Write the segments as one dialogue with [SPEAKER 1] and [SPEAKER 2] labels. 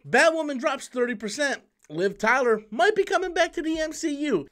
[SPEAKER 1] Batwoman drops 30%. Liv Tyler might be coming back to the MCU.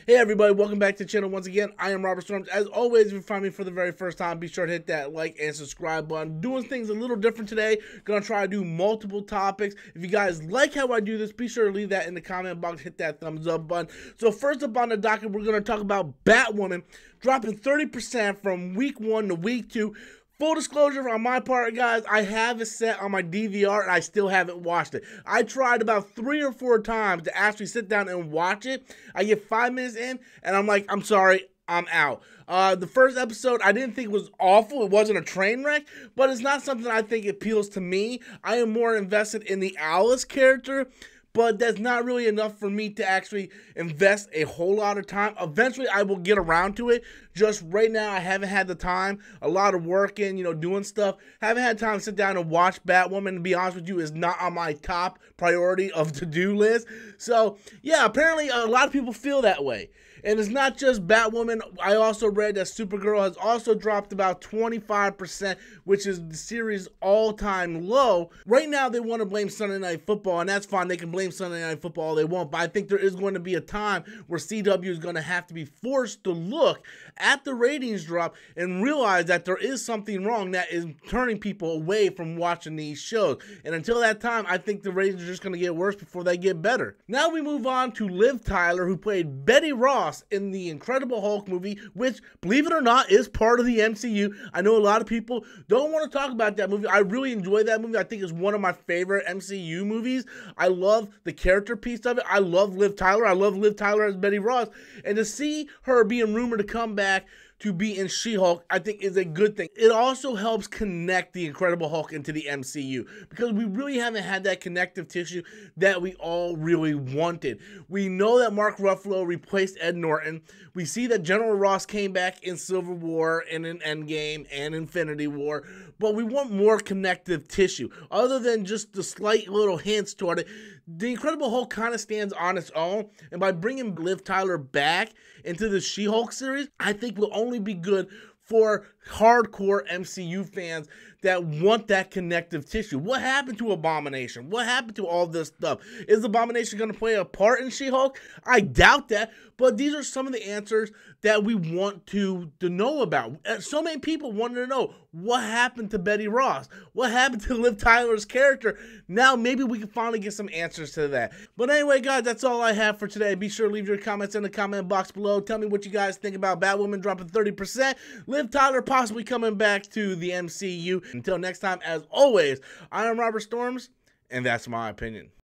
[SPEAKER 1] Hey everybody, welcome back to the channel once again. I am Robert Storms. As always, if you find me for the very first time, be sure to hit that like and subscribe button. Doing things a little different today. Gonna try to do multiple topics. If you guys like how I do this, be sure to leave that in the comment box. Hit that thumbs up button. So first up on the docket, we're gonna talk about Batwoman dropping 30% from week 1 to week 2. Full disclosure on my part, guys, I have it set on my DVR and I still haven't watched it. I tried about 3 or 4 times to actually sit down and watch it. I get 5 minutes in and I'm like, I'm sorry, I'm out. The first episode I didn't think was awful. It wasn't a train wreck, but it's not something I think appeals to me. I am more invested in the Alice character, but that's not really enough for me to actually invest a whole lot of time. Eventually, I will get around to it. Just right now, I haven't had the time. A lot of working, doing stuff. Haven't had time to sit down and watch Batwoman. To be honest with you, is not on my top priority of to-do list. So, yeah, apparently a lot of people feel that way. And it's not just Batwoman. I also read that Supergirl has also dropped about 25%, which is the series' all-time low. Right now, they want to blame Sunday Night Football, and that's fine. They can blame Sunday Night Football all they want, but I think there is going to be a time where CW is going to have to be forced to look at the ratings drop and realize that there is something wrong that is turning people away from watching these shows. And until that time, I think the ratings are just going to get worse before they get better. Now we move on to Liv Tyler, who played Betty Ross in the Incredible Hulk movie, which, believe it or not, is part of the MCU. I know a lot of people don't want to talk about that movie. I really enjoy that movie. I think it's one of my favorite MCU movies. I love the character piece of it. I love Liv Tyler. I love Liv Tyler as Betty Ross. And to see her being rumored to come back to be in She-Hulk, I think is a good thing. It also helps connect the Incredible Hulk into the MCU because we really haven't had that connective tissue that we all really wanted. We know that Mark Ruffalo replaced Ed Norton. We see that General Ross came back in Civil War and in Endgame and Infinity War, but we want more connective tissue. Other than just the slight little hints toward it, the Incredible Hulk kind of stands on its own, and by bringing Liv Tyler back into the She-Hulk series, I think will only be good for hardcore MCU fans that want that connective tissue. What happened to Abomination? What happened to all this stuff? Is Abomination going to play a part in She-Hulk? I doubt that, but these are some of the answers that we want to know about. So many people wanted to know what happened to Betty Ross? What happened to Liv Tyler's character? Now maybe we can finally get some answers to that. But anyway, guys, that's all I have for today. Be sure to leave your comments in the comment box below. Tell me what you guys think about Batwoman dropping 30%. Liv Tyler possibly coming back to the MCU. Until next time, as always, I am Robert Storms, and that's my opinion.